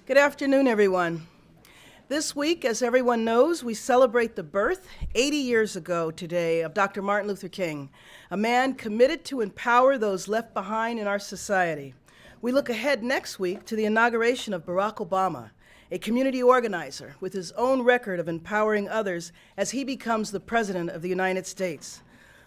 Good afternoon, everyone. This week, as everyone knows, we celebrate the birth, 80 years ago today, of Dr. Martin Luther King, a man committed to empower those left behind in our society. We look ahead next week to the inauguration of Barack Obama, a community organizer with his own record of empowering others as he becomes the President of the United States.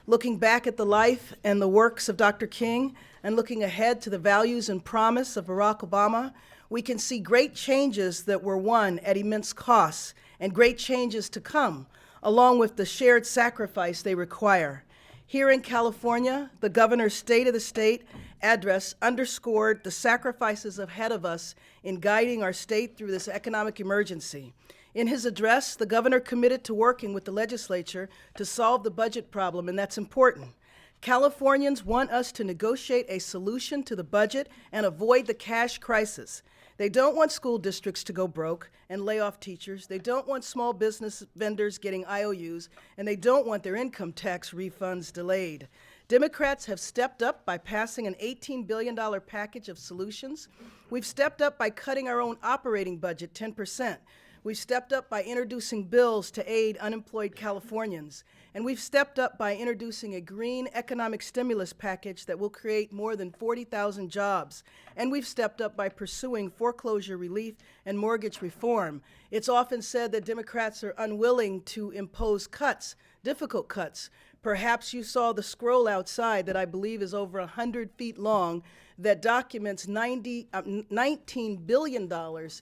Looking back at the life and the works of Dr. King and looking ahead to the values and promise of Barack Obama, we can see great changes that were won at immense costs and great changes to come, along with the shared sacrifice they require. Here in California, the governor's State of the State address underscored the sacrifices ahead of us in guiding our state through this economic emergency. In his address, the governor committed to working with the legislature to solve the budget problem, and that's important. Californians want us to negotiate a solution to the budget and avoid the cash crisis. They don't want school districts to go broke and lay off teachers. They don't want small business vendors getting IOUs, and they don't want their income tax refunds delayed. Democrats have stepped up by passing an $18 billion package of solutions. We've stepped up by cutting our own operating budget 10%. We've stepped up by introducing bills to aid unemployed Californians. And we've stepped up by introducing a green economic stimulus package that will create more than 40,000 jobs. And we've stepped up by pursuing foreclosure relief and mortgage reform. It's often said that Democrats are unwilling to impose cuts, difficult cuts. Perhaps you saw the scroll outside that I believe is over 100 feet long that documents $19 billion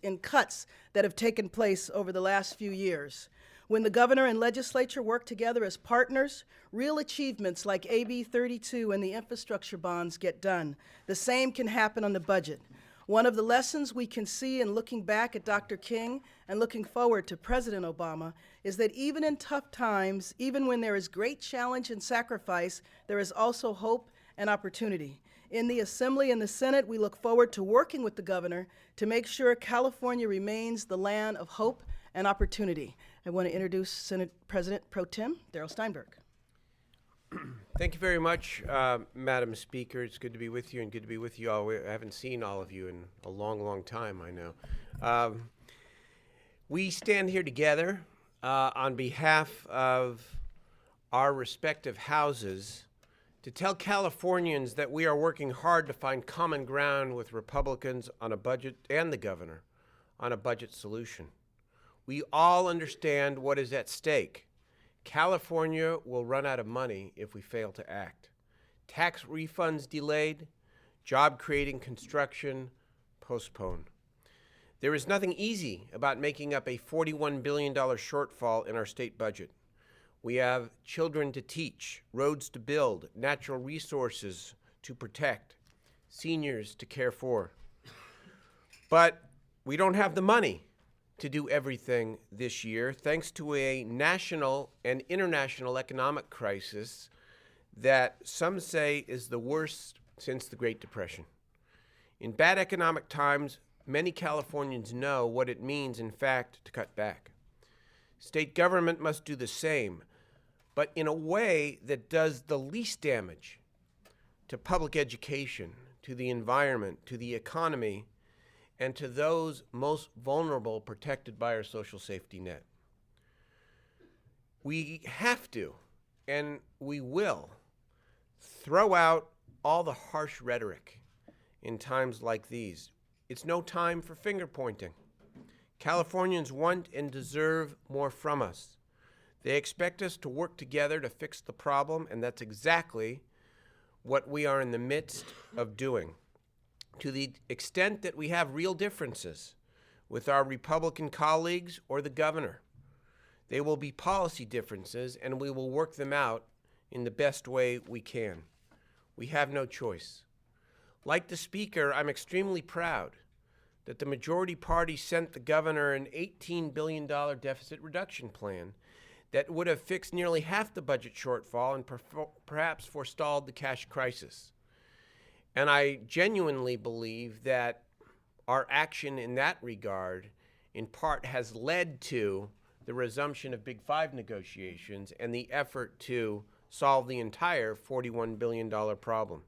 in cuts that have taken place over the last few years. When the governor and legislature work together as partners, real achievements like AB 32 and the infrastructure bonds get done. The same can happen on the budget. One of the lessons we can see in looking back at Dr. King and looking forward to President Obama is that even in tough times, even when there is great challenge and sacrifice, there is also hope and opportunity. In the Assembly and the Senate, we look forward to working with the governor to make sure California remains the land of hope and opportunity. I want to introduce Senate President Pro Tem Darrell Steinberg. Thank you very much, Madam Speaker. It's good to be with you and good to be with you all. I haven't seen all of you in a long, long time, I know. We stand here together on behalf of our respective houses to tell Californians that we are working hard to find common ground with Republicans on a budget and the governor on a budget solution. We all understand what is at stake. California will run out of money if we fail to act. Tax refunds delayed, job-creating construction postponed. There is nothing easy about making up a $41 billion shortfall in our state budget. We have children to teach, roads to build, natural resources to protect, seniors to care for. But we don't have the money to do everything this year, thanks to a national and international economic crisis that some say is the worst since the Great Depression. In bad economic times, many Californians know what it means, in fact, to cut back. State government must do the same, but in a way that does the least damage to public education, to the environment, to the economy, and to those most vulnerable protected by our social safety net. We have to, and we will, throw out all the harsh rhetoric in times like these. It's no time for finger pointing. Californians want and deserve more from us. They expect us to work together to fix the problem, and that's exactly what we are in the midst of doing. To the extent that we have real differences with our Republican colleagues or the governor, they will be policy differences, and we will work them out in the best way we can. We have no choice. Like the Speaker, I'm extremely proud that the majority party sent the governor an $18 billion deficit reduction plan that would have fixed nearly half the budget shortfall and perhaps forestalled the cash crisis. And I genuinely believe that our action in that regard, in part, has led to the resumption of Big Five negotiations and the effort to solve the entire $41 billion problem.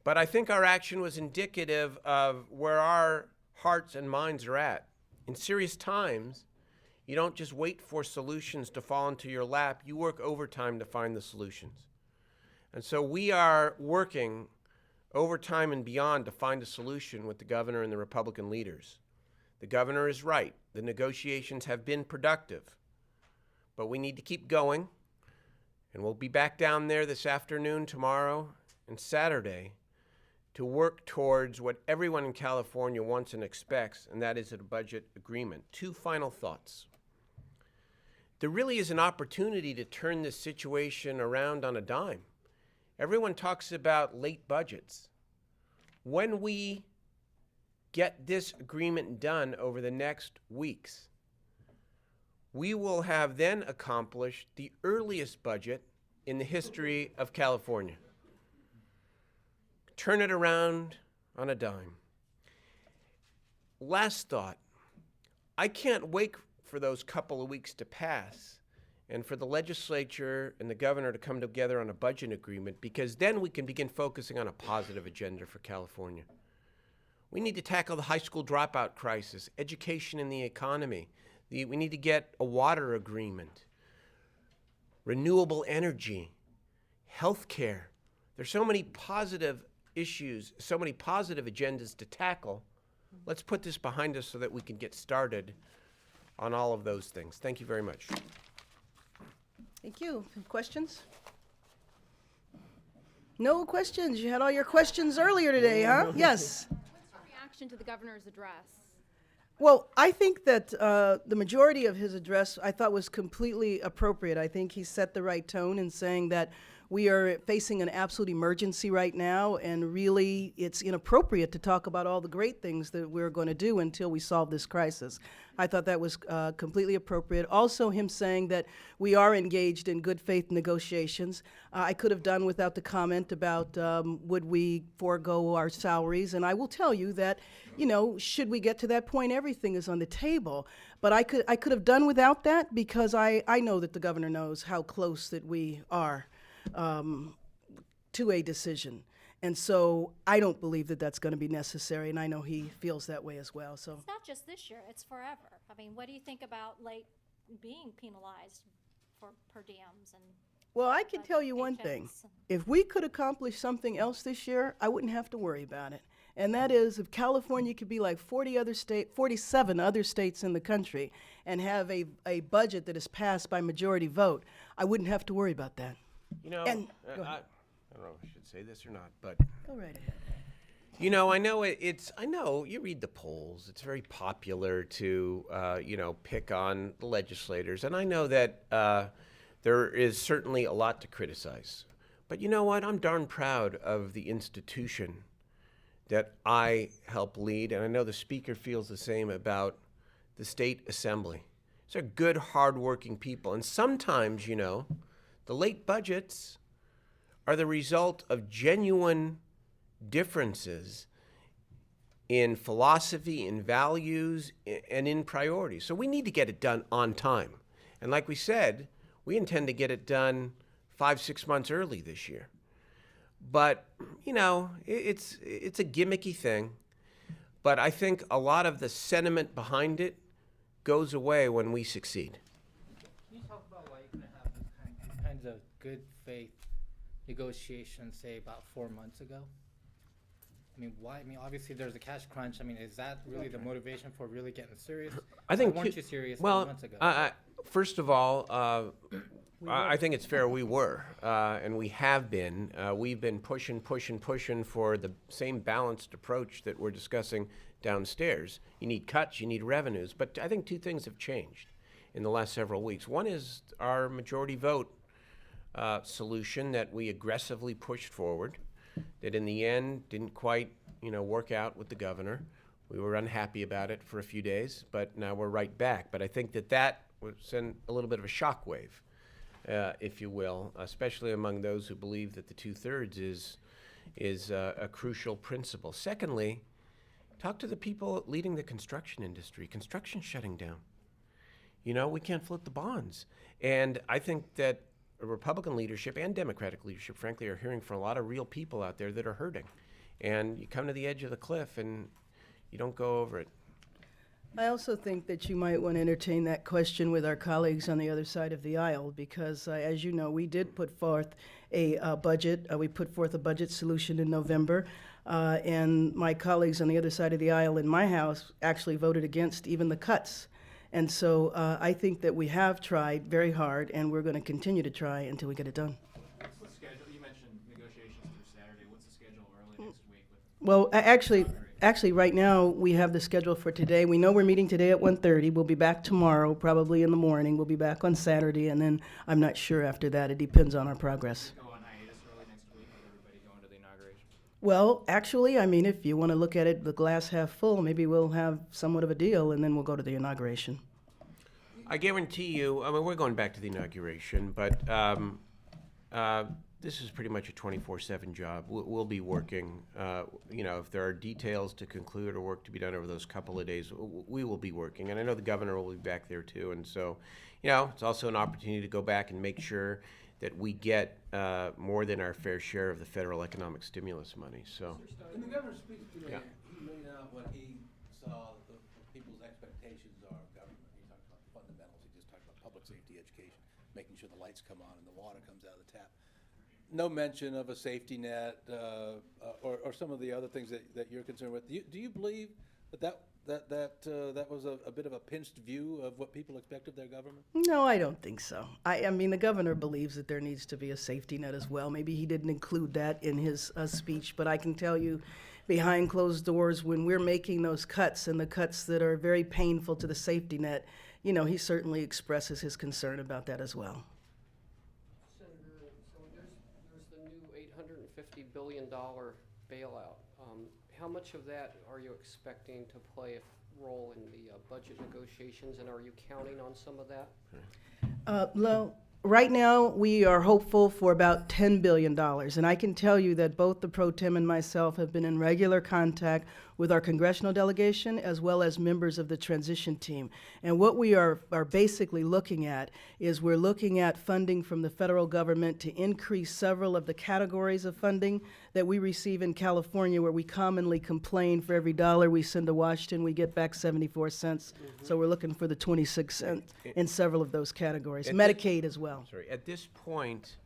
But I think our action was indicative of where our hearts and minds are at. In serious times, you don't just wait for solutions to fall into your lap. You work overtime to find the solutions. And so we are working overtime and beyond to find a solution with the governor and the Republican leaders. The governor is right. The negotiations have been productive. But we need to keep going. And we'll be back down there this afternoon, tomorrow, and Saturday to work towards what everyone in California wants and expects, and that is a budget agreement. Two final thoughts. There really is an opportunity to turn this situation around on a dime. Everyone talks about late budgets. When we get this agreement done over the next weeks, we will have then accomplished the earliest budget in the history of California. Turn it around on a dime. Last thought, I can't wait for those couple of weeks to pass and for the legislature and the governor to come together on a budget agreement, because then we can begin focusing on a positive agenda for California. We need to tackle the high school dropout crisis, education and the economy. We need to get a water agreement, renewable energy, healthcare. There's so many positive issues, so many positive agendas to tackle. Let's put this behind us so that we can get started on all of those things. Thank you very much. Thank you. Questions? No questions. You had all your questions earlier today, huh? Yes. What's your reaction to the governor's address? Well, I think that the majority of his address I thought was completely appropriate. I think he set the right tone in saying that we are facing an absolute emergency right now, and really it's inappropriate to talk about all the great things that we're going to do until we solve this crisis. I thought that was completely appropriate. Also, him saying that we are engaged in good faith negotiations. I could have done without the comment about would we forego our salaries, and I will tell you that, you know, should we get to that point, everything is on the table. But I could have done without that, because I know that the governor knows how close that we are to a decision. And so I don't believe that that's going to be necessary, and I know he feels that way as well. So It's not just this year, it's forever. I mean, what do you think about late being penalized for per diems and well, I can tell you one thing. paychecks and- If we could accomplish something else this year, I wouldn't have to worry about it. And that is, if California could be like 47 other states in the country and have a budget that is passed by majority vote, I wouldn't have to worry about that. You know, And- go I ahead. don't know if I should say this or not, but Go right ahead. you know, I know you read the polls. It's very popular to, pick on the legislators. And I know that there is certainly a lot to criticize. But you know what? I'm darn proud of the institution that I help lead. And I know the speaker feels the same about the state assembly. These are good, hardworking people. And sometimes, you know, the late budgets are the result of genuine differences in philosophy, in values, and in priorities. So we need to get it done on time. And like we said, we intend to get it done 5-6 months early this year. But, you know, it's a gimmicky thing. But I think a lot of the sentiment behind it goes away when we succeed. Can you talk about why you couldn't have these kinds of good faith negotiations, say, about 4 months ago? I mean, why? I mean, obviously there's a cash crunch. I mean, is that really the motivation for really getting serious? I think Why weren't you serious 4 well, months ago? first of all, I think it's fair we were, and we have been. We've been pushing for the same balanced approach that we're discussing downstairs. You need cuts, you need revenues, but I think two things have changed in the last several weeks. One is our majority vote solution that we aggressively pushed forward, that in the end didn't quite, work out with the governor. We were unhappy about it for a few days, but now we're right back. But I think that would send a little bit of a shockwave, if you will, especially among those who believe that the 2/3 is a crucial principle. Secondly, talk to the people leading the construction industry. Construction's shutting down. We can't float the bonds. And I think that Republican leadership and Democratic leadership, frankly, are hearing from a lot of real people out there that are hurting. And you come to the edge of the cliff and you don't go over it. I also think that you might want to entertain that question with our colleagues on the other side of the aisle, because as you know, we did put forth a budget. We put forth a budget solution in November, and my colleagues on the other side of the aisle in my House actually voted against even the cuts. And so I think that we have tried very hard, and we're going to continue to try until we get it done. What's the schedule? You mentioned negotiations through Saturday. What's the schedule early next week with? Well, actually, right now, we have the schedule for today. We know we're meeting today at 1:30. We'll be back tomorrow, probably in the morning. We'll be back on Saturday, and then I'm not sure after that. It depends on our progress. Go on hiatus early next week with everybody going to the inauguration. Well, actually, I mean, if you want to look at it, the glass half full, maybe we'll have somewhat of a deal, and then we'll go to the inauguration. I guarantee you, I mean, we're going back to the inauguration, but this is pretty much a 24/7 job. We'll be working. You know, if there are details to conclude or work to be done over those couple of days, we will be working. And I know the governor will be back there too. And so, you know, it's also an opportunity to go back and make sure that we get more than our fair share of the federal economic stimulus money. So, In the governor's speech today, Yeah. he laid out what he saw the people's expectations are of government. He talked about the fundamentals. He just talked about public safety education, making sure the lights come on and the water comes out of the tap. No mention of a safety net or some of the other things that you're concerned with. Do you believe that was a bit of a pinched view of what people expect of their government? No, I don't think so. I mean, the governor believes that there needs to be a safety net as well. Maybe he didn't include that in his speech, but I can tell you, behind closed doors, when we're making those cuts and the cuts that are very painful to the safety net, you know, he certainly expresses his concern about that as well. Senator, so there's the new $850 billion bailout. How much of that are you expecting to play a role in the budget negotiations, and are you counting on some of that? Well, right now, we are hopeful for about $10 billion. And I can tell you that both the Pro Tem and myself have been in regular contact with our congressional delegation as well as members of the transition team. And what we are basically looking at is we're looking at funding from the federal government to increase several of the categories of funding that we receive in California, where we commonly complain for every dollar we send to Washington, we get back 74 cents. So we're looking for the 26 cents in several of those categories, Medicaid as well. sorry, at this point,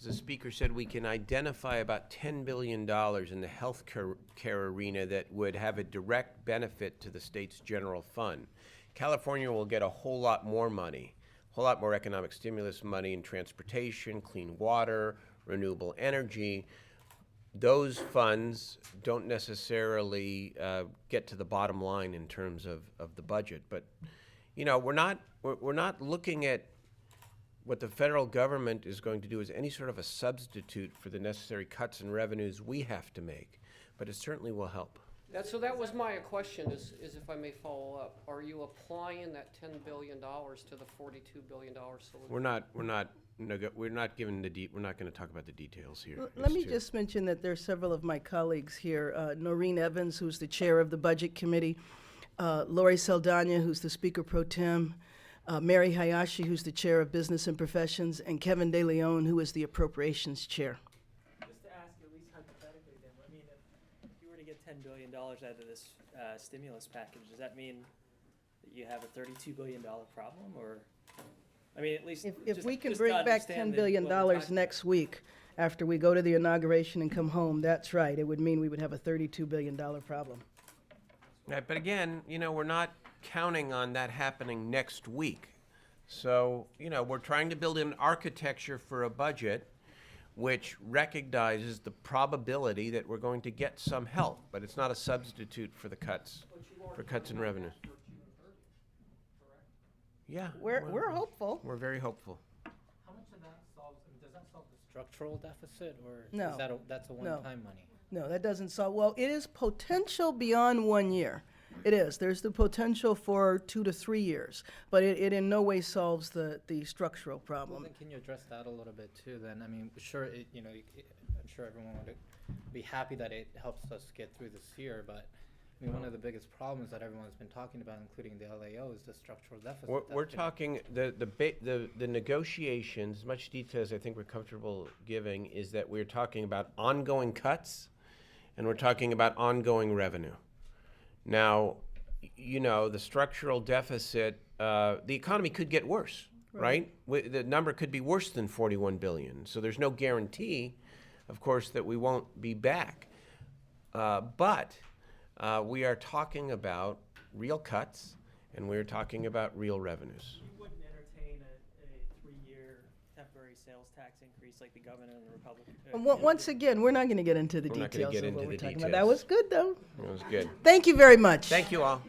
as the speaker said, we can identify about $10 billion in the health care arena that would have a direct benefit to the state's general fund. California will get a whole lot more money, a whole lot more economic stimulus money in transportation, clean water, renewable energy. Those funds don't necessarily get to the bottom line in terms of the budget. But, you know, we're not looking at what the federal government is going to do as any sort of a substitute for the necessary cuts and revenues we have to make. But it certainly will help. So that was my question, is if I may follow up. Are you applying that $10 billion to the $42 billion solution? We're not given we're not going to talk about the details here. Let me just mention that there are several of my colleagues here. Noreen Evans, who's the chair of the Budget Committee, Lori Saldana, who's the Speaker Pro Tem, Mary Hayashi, who's the chair of Business and Professions, and Kevin De Leon, who is the Appropriations Chair. Just to ask, at least hypothetically, then, I mean, if you were to get $10 billion out of this stimulus package, does that mean that you have a $32 billion problem, or? I mean, at least If we can just bring to back understand $10 billion what we're talking next week, after we go to the inauguration and come home, that's right. It would mean we would have a $32 billion problem. Right, but again, you know, we're not counting on that happening next week. So, you know, we're trying to build an architecture for a budget which recognizes the probability that we're going to get some help, but it's not a substitute for the cuts in revenue. Yeah. We're hopeful. We're very hopeful. How much of that solves, I mean, does that solve the structural deficit, or No. is that that's a one-time money? No, that doesn't solve, well, it is potential beyond 1 year. It is. There's the potential for 2 to 3 years, but it in no way solves the structural Well, problem. then can you address that a little bit too then? I mean, sure, I'm sure everyone would be happy that it helps us get through this year, but I mean, one of the biggest problems that everyone's been talking about, including the LAO, is the structural deficit. We're talking, the negotiations, as much detail as I think we're comfortable giving, is that we're talking about ongoing cuts and we're talking about ongoing revenue. Now, you know, the structural deficit, the economy could get worse, right? The number could be worse than 41 billion. So there's no guarantee, of course, that we won't be back. But we are talking about real cuts, and we're talking about real revenues. You wouldn't entertain a 3-year temporary sales tax increase like the governor and the Republican. Once again, we're not going to get into the We're not gonna details get of what into we're the talking about. That was good, though. It was good. Thank you very much. Thank you all.